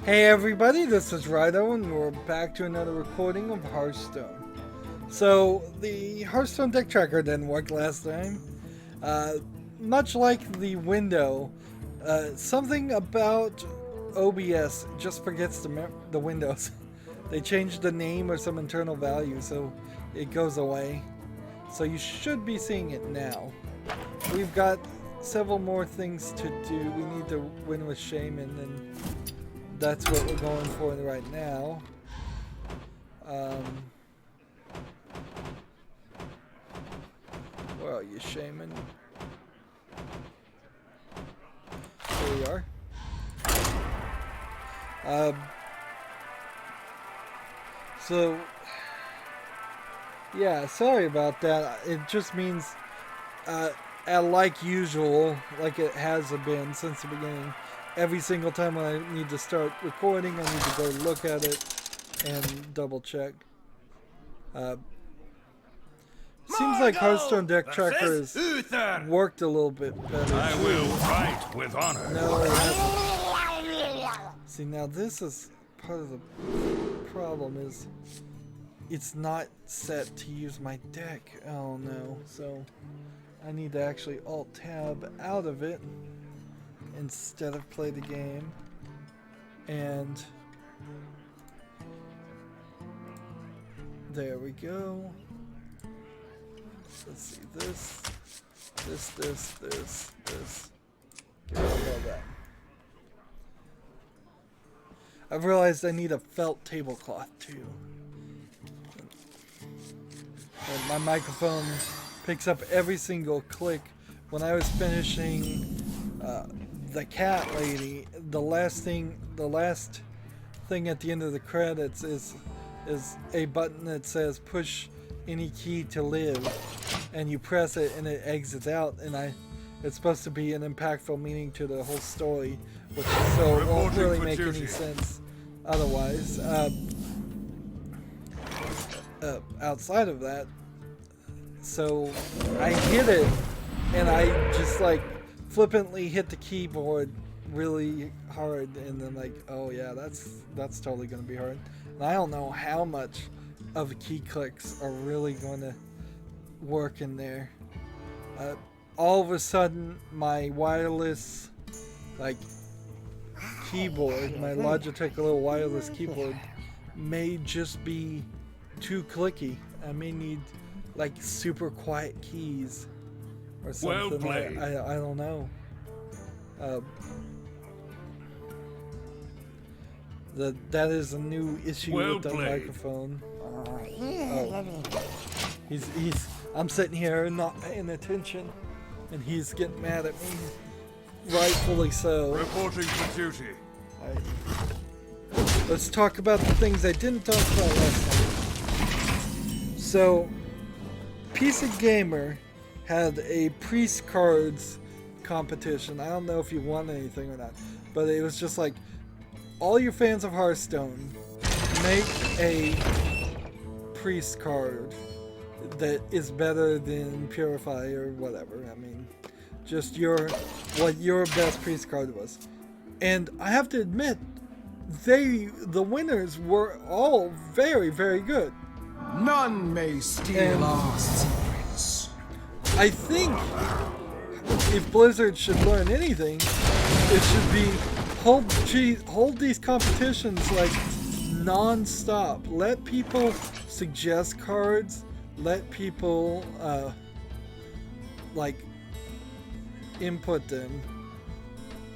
Hey everybody, this is Rydo and we're back to another recording of Hearthstone. So, the Hearthstone deck tracker didn't work last time. Much like the window, something about OBS just forgets the windows. They changed the name or some internal value, so it goes away. So you should be seeing it now. We've got several more things to do. We need to win with Shaman, and that's what we're going for right now. Where are you, Shaman? Here we are. So, yeah, sorry about that. It just means, like usual, like it has been since the beginning, every single time when I need to start recording, I need to go look at it and double check. Seems like Hearthstone deck tracker has worked a little bit better. I will fight with honor. No, it hasn't. See, now this is part of the problem is it's not set to use my deck. Oh no, so I need to actually Alt-Tab out of it instead of play the game. And there we go. Let's see, this. Get rid of all that. I've realized I need a felt tablecloth too. And my microphone picks up every single click. When I was finishing the cat lady, the last thing at the end of the credits is a button that says push any key to live, and you press it and it exits out, and it's supposed to be an impactful meaning to the whole story, which so won't really make any sense otherwise. Outside of that, so I hit it and I just like flippantly hit the keyboard really hard, and then like, oh yeah, that's totally gonna be hard. And I don't know how much of the key clicks are really going to work in there. All of a sudden, my wireless like keyboard, my Logitech little wireless keyboard, may just be too clicky. I may need like super quiet keys or something. Well played. I don't know. That is a new issue with the microphone. Oh. I'm sitting here not paying attention, and he's getting mad at me. Rightfully so. Reporting for duty. Let's talk about the things I didn't talk about last time. So, PC Gamer had a Priest Cards competition. I don't know if you won anything or not, but it was just like, all your fans of Hearthstone, make a Priest card that is better than Purify or whatever. I mean, just what your best Priest card was. And I have to admit, the winners were all very, very good. None may steal our secrets. I think if Blizzard should learn anything, it should be hold these competitions like non-stop. Let people suggest cards. Let people like input them.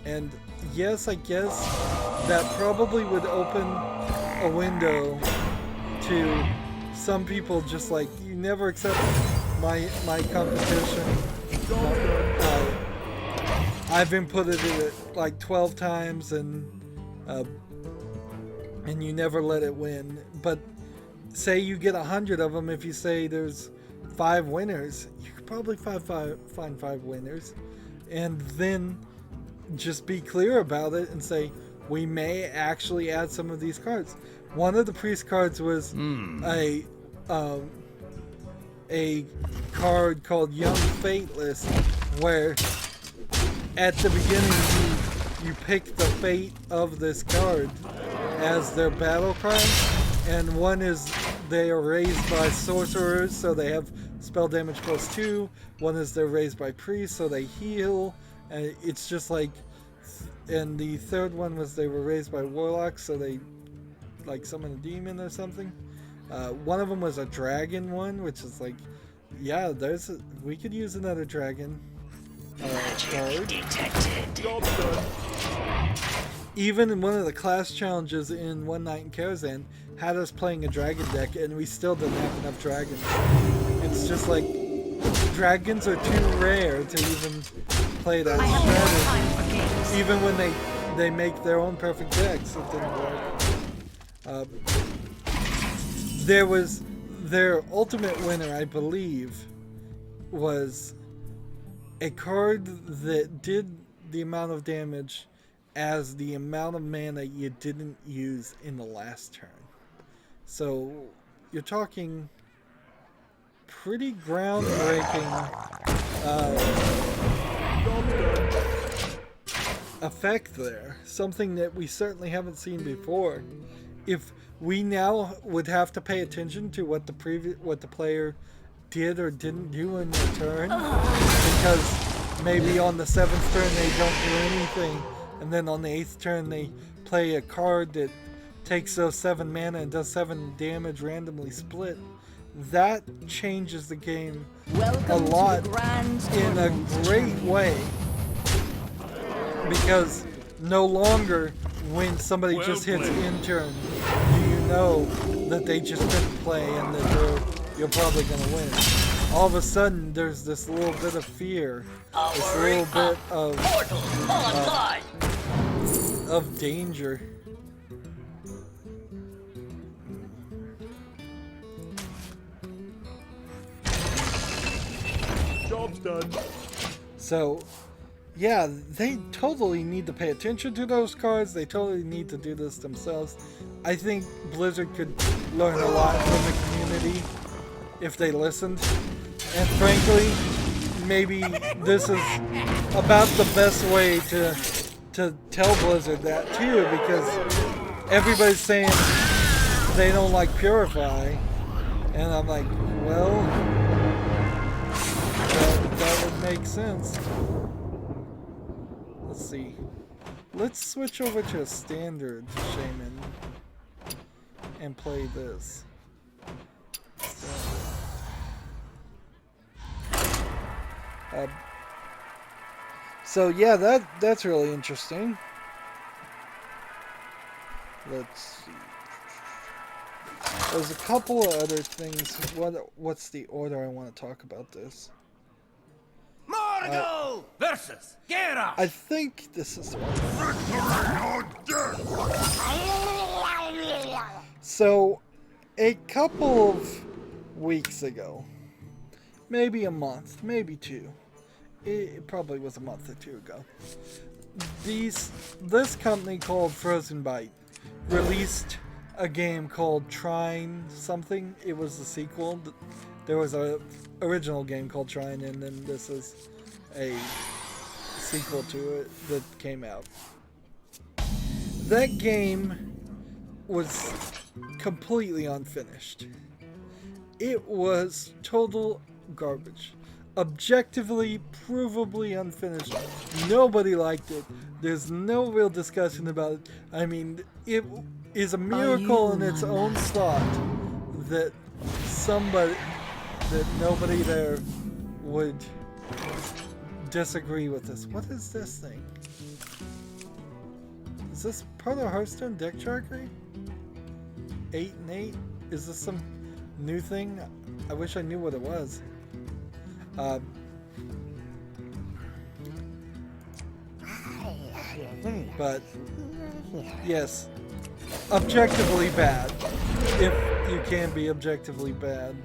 And yes, I guess that probably would open a window to some people just like, you never accept my competition. I've inputted it like 12 times and you never let it win. But say you get 100 of them, if you say there's 5 winners, you could probably find 5 winners, and then just be clear about it and say, we may actually add some of these cards. One of the Priest cards was a card called Young Fateless, where at the beginning you pick the fate of this card, as their battle cry, and one is they are raised by sorcerers, so they have spell damage +2. One is they're raised by priests, so they heal, and it's just like. And the third one was they were raised by warlocks, so they like summon a demon or something. One of them was a dragon one, which is like, yeah, we could use another dragon card. Job done. Even in one of the class challenges in One Night in Karazhan had us playing a dragon deck, and we still didn't have enough dragons. It's just like dragons are too rare to even play that strategy. Even when they make their own perfect decks, it didn't work. There was their ultimate winner, I believe, was a card that did the amount of damage as the amount of mana you didn't use in the last turn. So you're talking pretty groundbreaking effect there. Something that we certainly haven't seen before. If we now would have to pay attention to what the player did or didn't do in their turn, because maybe on the 7th turn they don't do anything, and then on the 8th turn they play a card that takes those 7 mana and does 7 damage randomly split. That changes the game a lot in a great way, because no longer when somebody just hits in turn do you know that they just didn't play and that you're probably going to win. All of a sudden there's this little bit of fear, this little bit of danger. Job's done. So, yeah, they totally need to pay attention to those cards. They totally need to do this themselves. I think Blizzard could learn a lot from the community if they listened. And frankly, maybe this is about the best way to tell Blizzard that too, because everybody's saying they don't like Purify, and I'm like, well, that would make sense. Let's see. Let's switch over to a standard shaman and play this. So yeah, that's really interesting. Let's see. There's a couple of other things. What's the order I want to talk about this? Mordo versus Geralt. I think this is one. So, a couple of weeks ago, maybe a month, maybe 2. It probably was a month or 2 ago. This company called Frozen Byte released a game called Trine something. It was the sequel. There was a original game called Trine, and then this is a sequel to it that came out. That game was completely unfinished. It was total garbage. Objectively, provably unfinished. Nobody liked it. There's no real discussion about it. I mean, it is a miracle in its own slot that nobody there would disagree with this. What is this thing? Is this part of Hearthstone deck tracker? 8 and 8? Is this some new thing? I wish I knew what it was. But yes, objectively bad, if you can be objectively bad.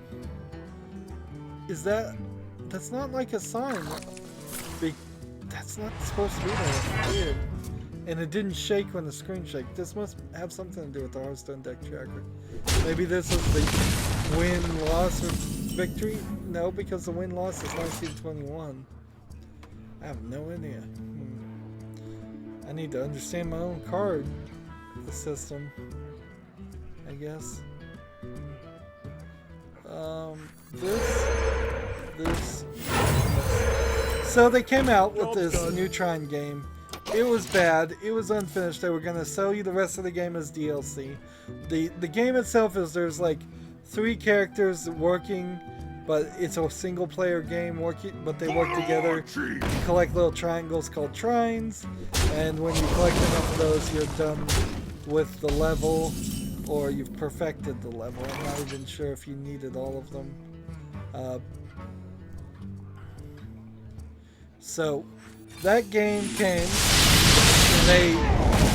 That's not like a sign. That's not supposed to be there. It's weird. And it didn't shake when the screen shake. This must have something to do with the Hearthstone deck tracker. Maybe this is the win-loss or victory? No, because the win-loss is 1921. I have no idea. I need to understand my own card the system, I guess. This. So they came out with this Neutron game. It was bad. It was unfinished. They were gonna sell you the rest of the game as DLC. The game itself is there's like 3 characters working, but it's a single player game but they work together to collect little triangles called trines, and when you collect enough of those, you're done with the level, or you've perfected the level. I'm not even sure if you needed all of them. So that game came, and they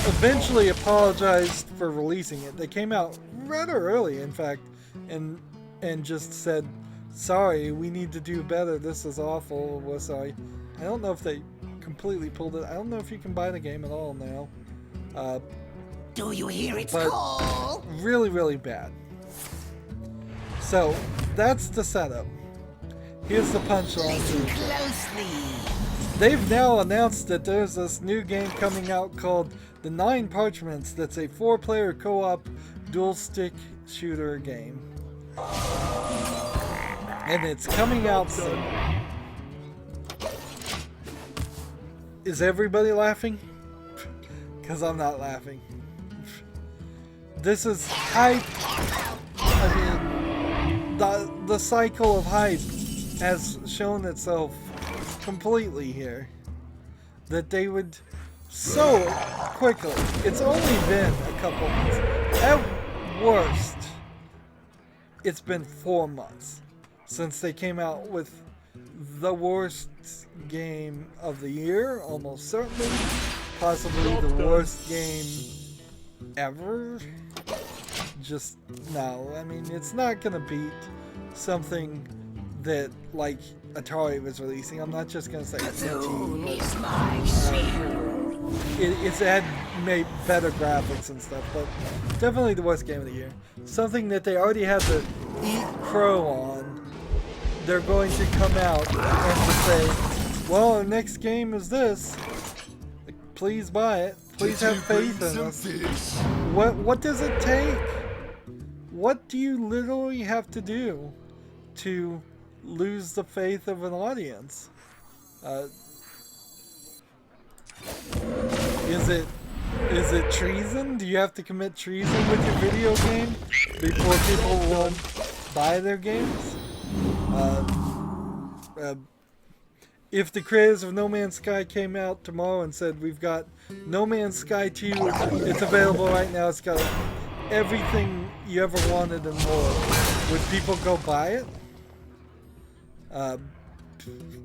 eventually apologized for releasing it. They came out rather early, in fact, and just said, sorry, we need to do better, this is awful, we're sorry. I don't know if they completely pulled it. I don't know if you can buy the game at all now. Do you hear its call? Really, really bad. So, that's the setup. Here's the punchline. Listen closely. They've now announced that there's this new game coming out called The 9 Parchments that's a 4-player co-op dual-stick shooter game. And it's coming out soon. Is everybody laughing? Because I'm not laughing. This is hype. I mean, the cycle of hype has shown itself completely here. That they would so quickly. It's only been a couple months. At worst, it's been 4 months since they came out with the worst game of the year, almost certainly. Possibly the worst game ever. Just no. I mean, it's not gonna beat something that like Atari was releasing. I'm not just gonna say CT. It's had made better graphics and stuff, but definitely the worst game of the year. Something that they already had to eat crow on. They're going to come out and to say, well, our next game is this. Please buy it. Please have faith in us. What does it take? What do you literally have to do to lose the faith of an audience? Is it treason? Do you have to commit treason with your video game before people will buy their games? If the creators of No Man's Sky came out tomorrow and said, we've got No Man's Sky 2, it's available right now, it's got everything you ever wanted and more, would people go buy it?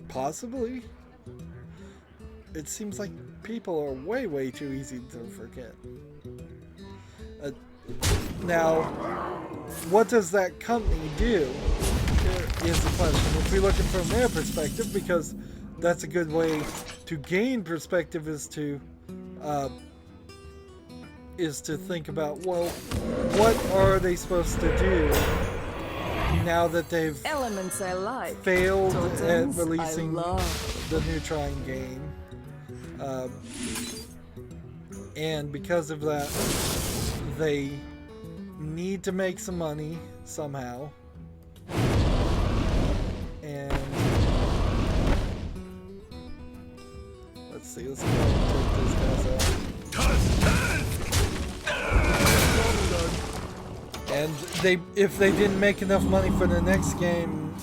Possibly. It seems like people are way too easy to forget. Now, what does that company do? Is the question. If we look at it from their perspective, because that's a good way to gain perspective, is to think about, well, what are they supposed to do now that they've Elements I like. failed Totems at releasing I love. the Neutron game, and because of that, they need to make some money somehow. And let's see, let's go and take these guys out. And if they didn't make enough money for the next game,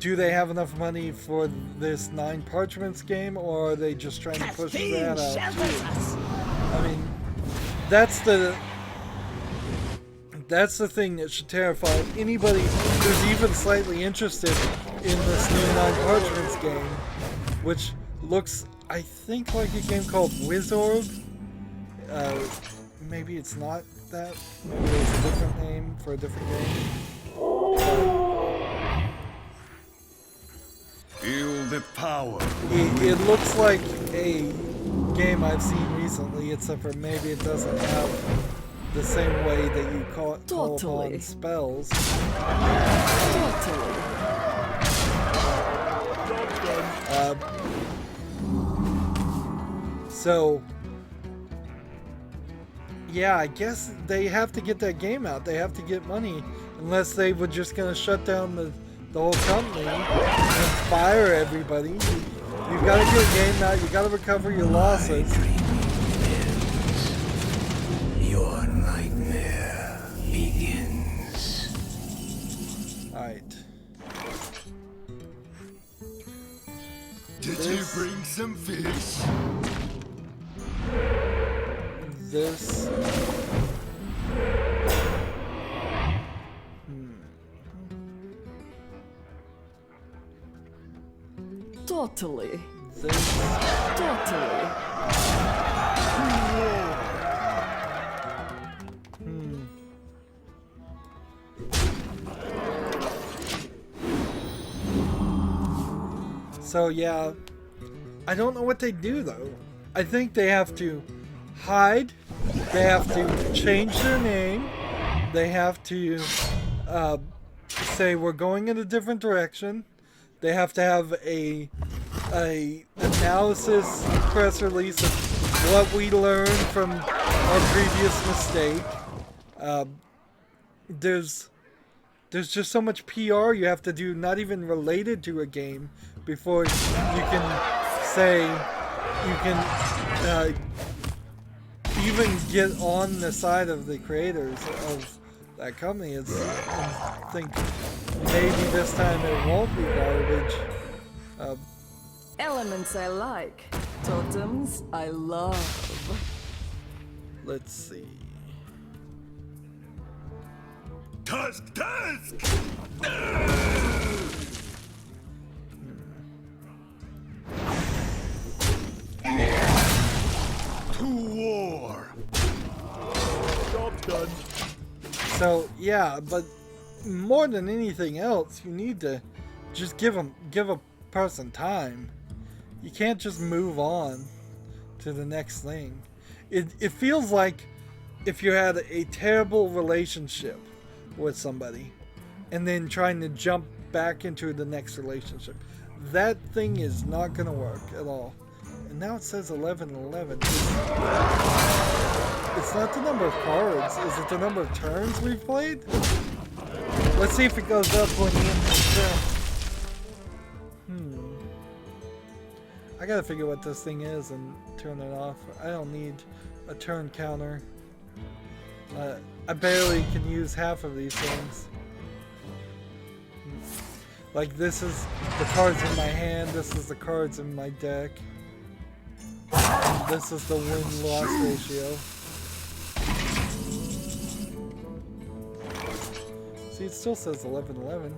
do they have enough money for this 9 Parchments game, or are they just trying to push that out too? I mean, that's the thing that should terrify anybody who's even slightly interested in this new 9 Parchments game, which looks, I think, like a game called Wizorb. Maybe it's not that. Maybe there's a different name for a different game. Feel the power. It looks like a game I've seen recently, except for maybe it doesn't have the same way that you call upon spells. Totally. So yeah, I guess they have to get that game out. They have to get money, unless they were just gonna shut down the whole company and fire everybody. You've got to get a game out. You got to recover your losses. Your nightmare begins. All right. Did you bring some fish? This. Totally. This. Totally. So yeah, I don't know what they do though. I think they have to hide. They have to change their name. They have to say we're going in a different direction. They have to have a analysis press release of what we learned from our previous mistake. There's just so much PR you have to do, not even related to a game, before you can say you can even get on the side of the creators of that company. I think maybe this time it won't be garbage. Elements I like. Totems I love. Let's see. Tusk! To war! Job's done. So yeah, but more than anything else, you need to just give a person time. You can't just move on to the next thing. It feels like if you had a terrible relationship with somebody and then trying to jump back into the next relationship. That thing is not gonna work at all. And now it says 11-11. It's not the number of cards. Is it the number of turns we've played? Let's see if it goes up when you end the turn. I gotta figure what this thing is and turn it off. I don't need a turn counter. I barely can use half of these things. Like this is the cards in my hand, this is the cards in my deck. And this is the win-loss ratio. See, it still says 11-11.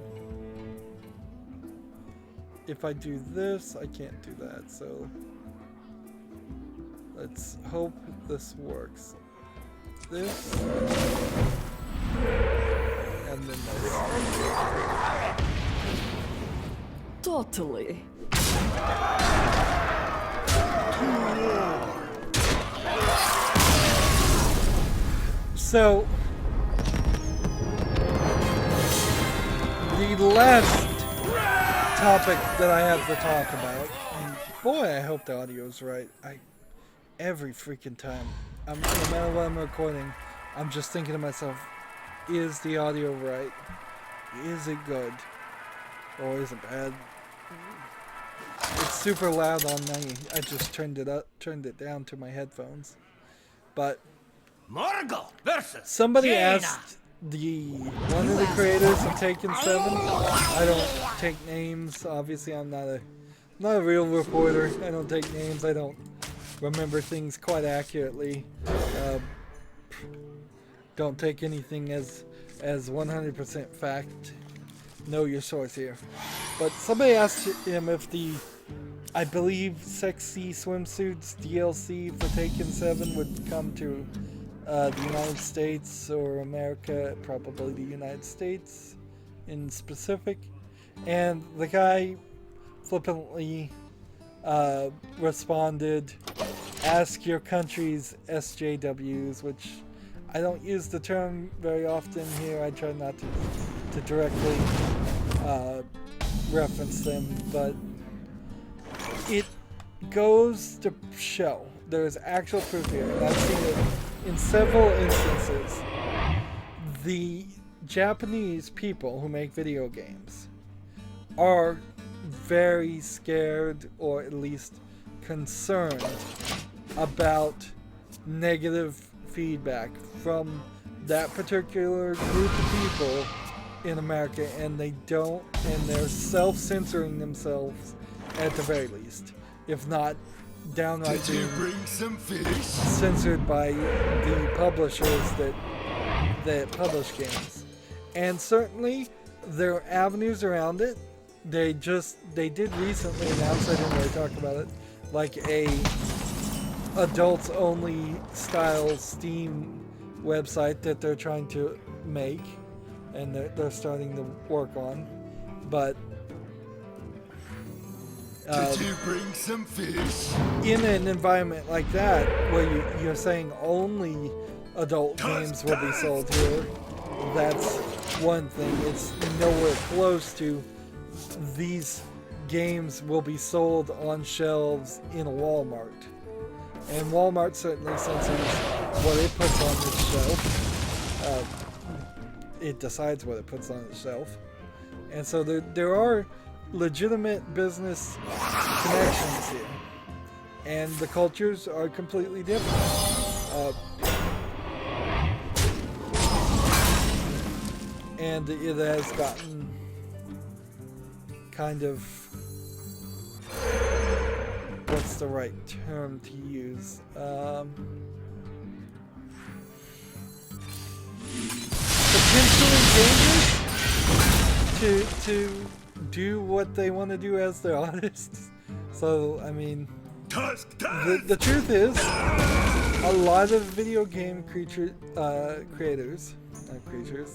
If I do this, I can't do that, so let's hope this works. This, and then this. Totally. So, the last topic that I have to talk about, and boy, I hope the audio is right. Every freaking time, no matter what I'm recording, I'm just thinking to myself, is the audio right? Is it good? Or is it bad? It's super loud on me. I just turned it down to my headphones. But somebody asked one of the creators of Taken 7. I don't take names. Obviously, I'm not a real reporter. I don't take names. I don't remember things quite accurately. Don't take anything as 100% fact. Know your source here. But somebody asked him if I believe Sexy Swimsuits DLC for Taken 7 would come to the United States or America, probably the United States in specific. And the guy flippantly responded, ask your country's SJWs, which I don't use the term very often here. I try not to directly reference them, but it goes to show there's actual proof here, and I've seen it in several instances, the Japanese people who make video games are very scared, or at least concerned, about negative feedback from that particular group of people in America, and they're self-censoring themselves at the very least, if not downright Did you being bring some fish? censored by the publishers that publish games. And certainly there are avenues around it. They did recently announce, I didn't really talk about it, like a adults only style Steam website that they're trying to make, and they're starting to work on. But Did you bring some fish? in an environment like that, where you're saying only adult games will be sold here, that's one thing. It's nowhere close to these games will be sold on shelves in a Walmart. And Walmart certainly censors what it puts on its shelf. It decides what it puts on its shelf. And so there are legitimate business connections here. And the cultures are completely different. And it has gotten kind of, what's the right term to use? Potentially dangerous to do what they want to do as their artists. So, I mean, the truth is, a lot of video game creatures, not creatures,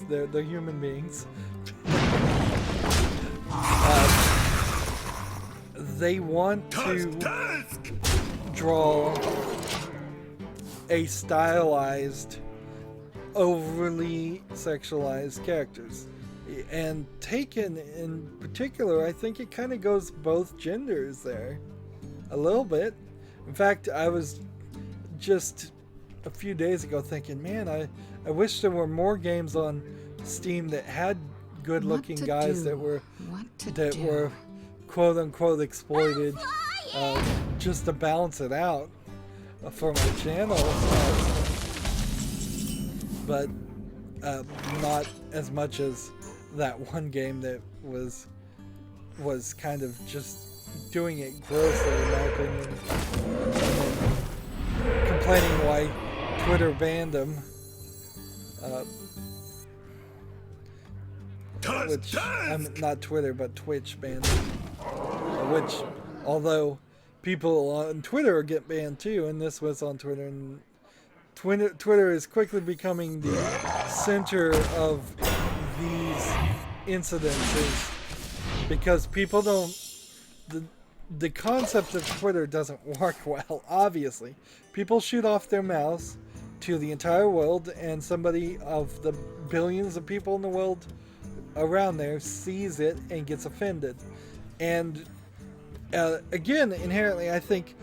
they're human beings. They want to draw a stylized, overly sexualized characters. And Taken in particular, I think it kind of goes both genders there. A little bit. In fact, I was just a few days ago thinking, man, I wish there were more games on Steam that had good looking guys that were quote unquote exploited, just to balance it out for my channel. But not as much as that one game that was kind of just doing it grossly, in my opinion, complaining why Twitter banned him. Which, not Twitter, but Twitch banned him. Which, although people on Twitter get banned too, and this was on Twitter, and Twitter is quickly becoming the center of these incidences, because people don't, the concept of Twitter doesn't work well, obviously. People shoot off their mouths to the entire world, and somebody of the billions of people in the world around there sees it and gets offended. And again, inherently, I think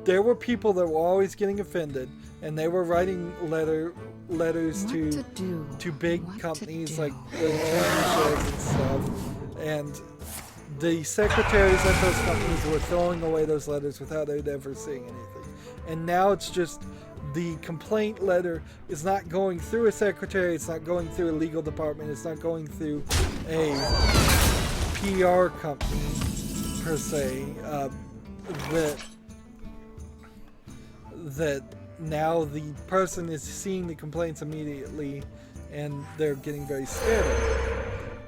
there were people that were always getting offended, and they were writing letters to big companies like the shows and stuff, and the secretaries at those companies were throwing away those letters without it ever seeing anything. And now it's just, the complaint letter is not going through a secretary, it's not going through a legal department, it's not going through a PR company per se, that now the person is seeing the complaints immediately, and they're getting very scared of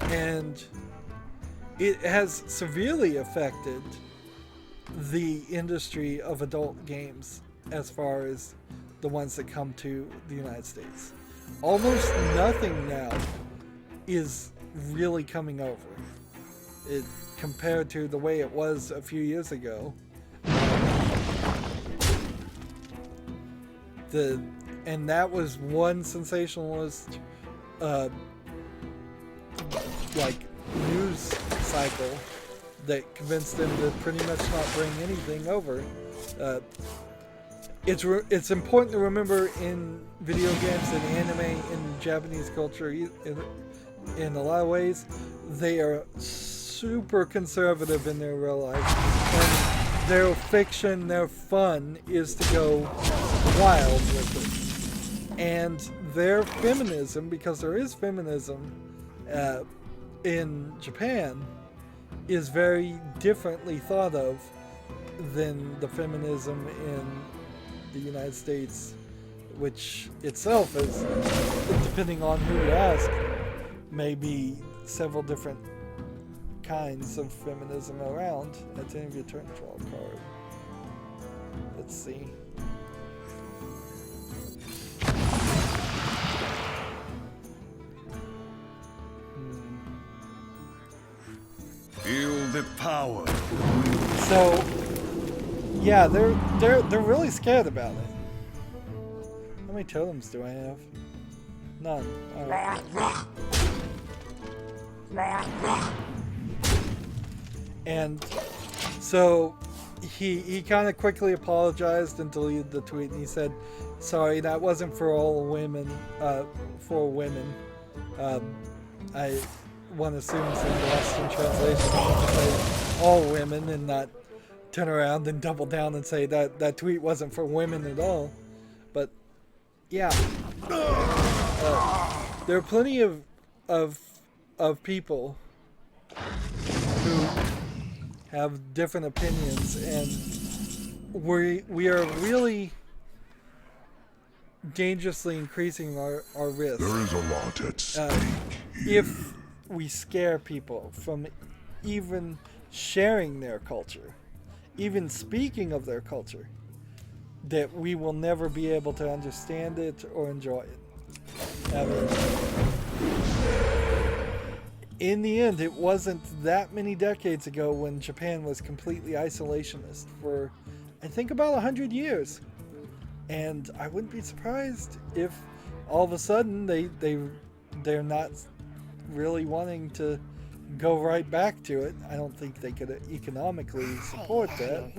it. And it has severely affected the industry of adult games as far as the ones that come to the United States. Almost nothing now is really coming over. It, compared to the way it was a few years ago. And that was one sensationalist news cycle that convinced them to pretty much not bring anything over. it's important to remember in video games and anime in Japanese culture, in a lot of ways, they are super conservative in their real life, and their fiction, their fun is to go wild with it. And their feminism, because there is feminism in Japan, is very differently thought of than the feminism in the United States, which itself is, depending on who you ask, maybe several different kinds of feminism around. That's any of your turn, draw a card. Let's see. Feel the power. So, yeah, they're really scared about it. How many totems do I have? None. All right. And so he kind of quickly apologized and deleted the tweet, and he said, "Sorry, that wasn't for all women. For women. I want to assume it's in the Western translation. I want to say all women and not turn around and double down and say that tweet wasn't for women at all." But yeah, there are plenty of people who have different opinions, and we are really dangerously increasing our risk. There is a lot at stake If we scare people from even sharing their culture, even speaking of their culture, that we will never be able to understand it or enjoy it. I mean, in the end, it wasn't that many decades ago when Japan was completely isolationist for, I think, about 100 years. And I wouldn't be surprised if all of a sudden they're not really wanting to go right back to it. I don't think they could economically support that,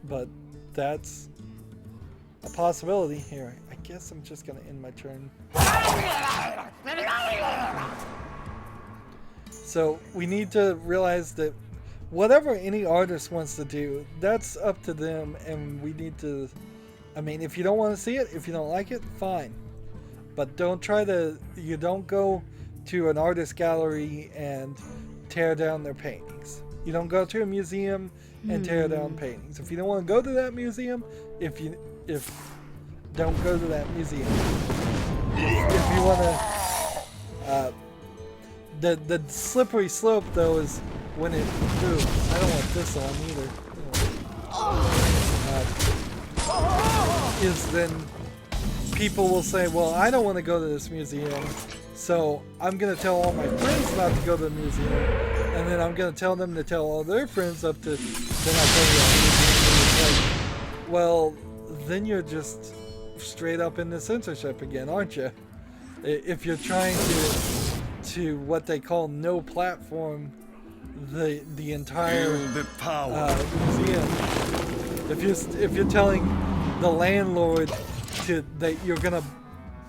but that's a possibility. Here, I guess I'm just gonna end my turn. So we need to realize that whatever any artist wants to do, that's up to them, and we need to, I mean, if you don't want to see it, if you don't like it, fine. But don't you don't go to an artist gallery and tear down their paintings. You don't go to a museum and tear down paintings. If you don't want to go to that museum, don't go to that museum. If you want to, the slippery slope though is when it moves. I don't want this on either. Is then people will say, well, I don't want to go to this museum, so I'm going to tell all my friends not to go to the museum, and then I'm going to tell them to tell all their friends up to, then I'll go to the museum. It's like, well, then you're just straight up into censorship again, aren't you? If you're trying to what they call no platform the entire museum. If you're telling the landlord that you're gonna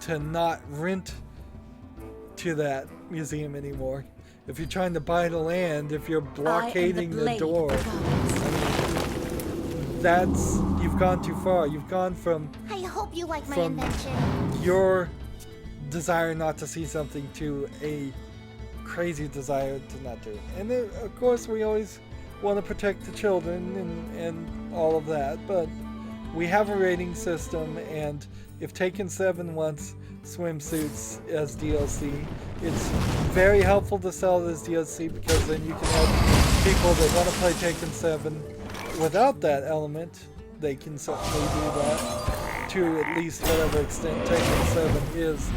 to not rent to that museum anymore, if you're trying to buy the land, if you're blockading the door, I mean, you've gone too far. You've gone from I hope you like my invention. your desire not to see something to a crazy desire to not do it. And then, of course, we always want to protect the children and all of that, but we have a rating system, and if Taken 7 wants swimsuits as DLC, it's very helpful to sell it as DLC, because then you can have people that want to play Taken 7 without that element. They can certainly do that to at least whatever extent Taken 7 is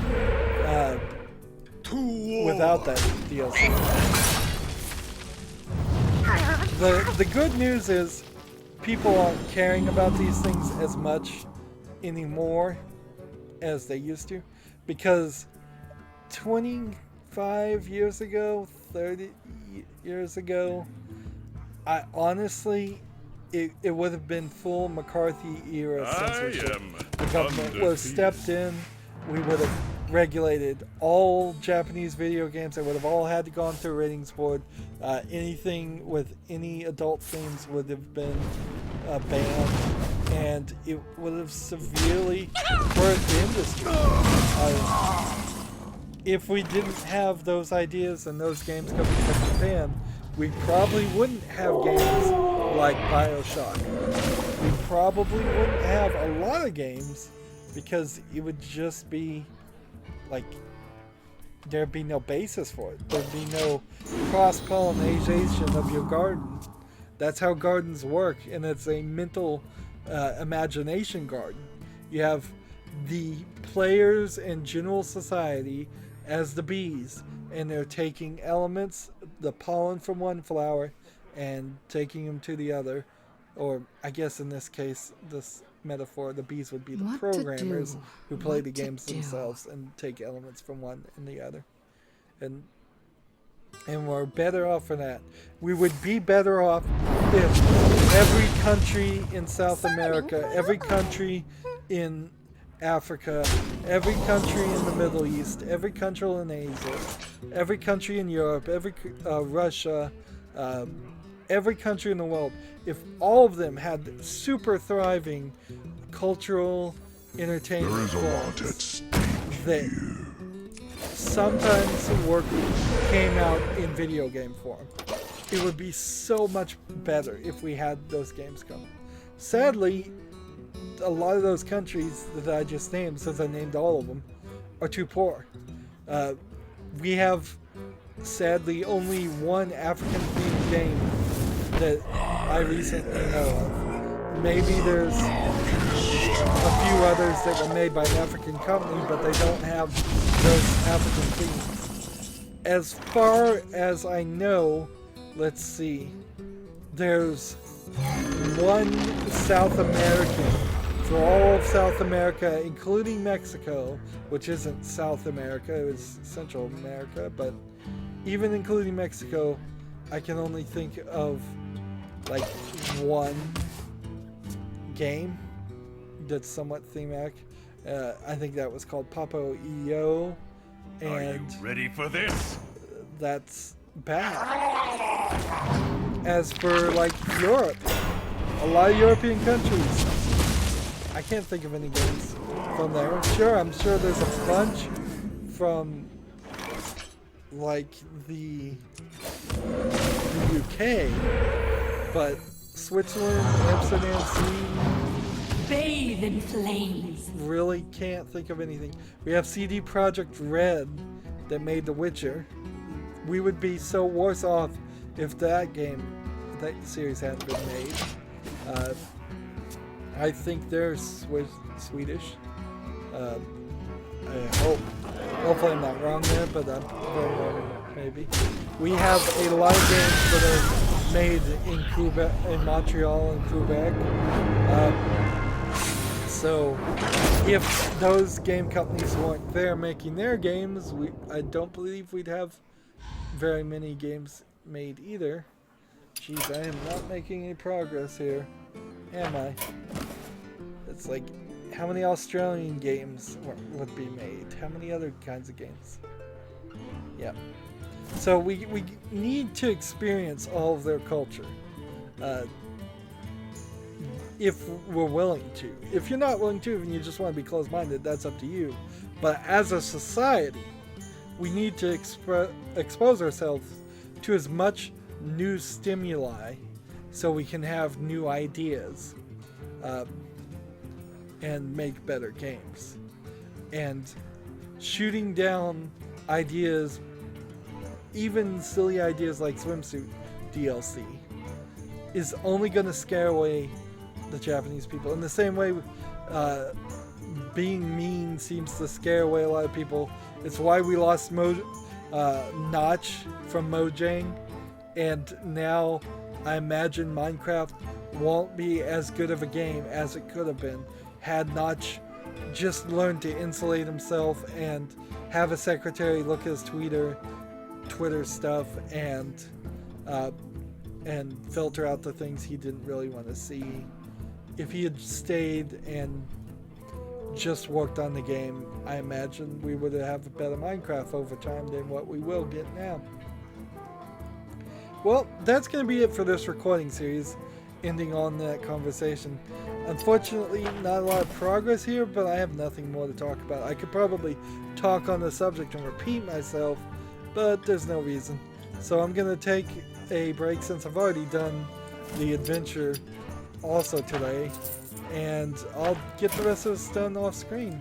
without that DLC. The good news is people aren't caring about these things as much anymore as they used to, because 25 years ago, 30 years ago, I honestly it would have been full McCarthy era I censorship. am The government would have stepped in. We would have regulated all Japanese video games. They would have all had to go through a ratings board. Anything with any adult themes would have been banned, and it would have severely hurt the industry. If we didn't have those ideas and those games coming from Japan, we probably wouldn't have games like BioShock. We probably wouldn't have a lot of games because it would just be like there'd be no basis for it. There'd be no cross-pollination of your garden. That's how gardens work, and it's a mental imagination garden. You have the players and general society as the bees, and they're taking elements, the pollen from one flower, and taking them to the other. Or I guess in this case, this metaphor, the bees would be the programmers who play the games themselves and take elements from one and the other. And we're better off for that. We would be better off if every country in South America, every country in Africa, every country in the Middle East, every country in Asia, every country in Europe, every Russia, every country in the world, if all of them had super thriving cultural entertainment forms that sometimes work came out in video game form, it would be so much better if we had those games come. Sadly, a lot of those countries that I just named, since I named all of them, are too poor. We have, sadly, only one African-themed game that I recently know of. Maybe there's a few others that were made by an African company, but they don't have those African themes. As far as I know, let's see, there's one South American for all of South America, including Mexico, which isn't South America, it's Central America, but even including Mexico, I can only think of like one game that's somewhat thematic. I think that was called Papo EO, and Are you ready for this? that's bad. As for like Europe, a lot of European countries, I can't think of any games from there. Sure, I'm sure there's a bunch from like the UK, but Switzerland, Amsterdam, Sweden, Bathe in flames. really can't think of anything. We have CD Projekt Red that made The Witcher. We would be so worse off if that series hadn't been made. I think they're Swedish. I hope. Hopefully I'm not wrong there, but I'm very wrong, maybe. We have a lot of games that are made in Quebec, in Montreal and Quebec. So if those game companies weren't there making their games, I don't believe we'd have very many games made either. Jeez, I am not making any progress here, am I? It's like, how many Australian games would be made? How many other kinds of games? Yeah. So we need to experience all of their culture. If we're willing to. If you're not willing to and you just want to be closed-minded, that's up to you. But as a society, we need to expose ourselves to as much new stimuli so we can have new ideas and make better games. And shooting down ideas, even silly ideas like swimsuit DLC, is only going to scare away the Japanese people. In the same way being mean seems to scare away a lot of people. It's why we lost Notch from Mojang, and now I imagine Minecraft won't be as good of a game as it could have been had Notch just learned to insulate himself and have a secretary look at his Twitter stuff and and filter out the things he didn't really want to see. If he had stayed and just worked on the game, I imagine we would have a better Minecraft over time than what we will get now. Well, that's going to be it for this recording series, ending on that conversation. Unfortunately, not a lot of progress here, but I have nothing more to talk about. I could probably talk on the subject and repeat myself, but there's no reason. So I'm going to take a break since I've already done the adventure also today, and I'll get the rest of this done off screen.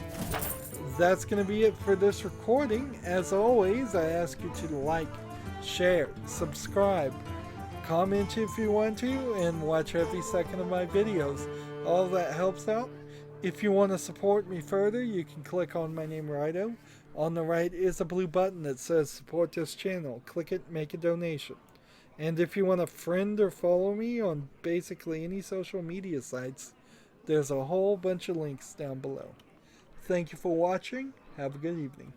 That's going to be it for this recording. As always, I ask you to like, share, subscribe, comment if you want to, and watch every second of my videos. All of that helps out. If you want to support me further, you can click on my name, Rydo. On the right is a blue button that says support this channel. Click it, make a donation. And if you want to friend or follow me on basically any social media sites, there's a whole bunch of links down below. Thank you for watching. Have a good evening.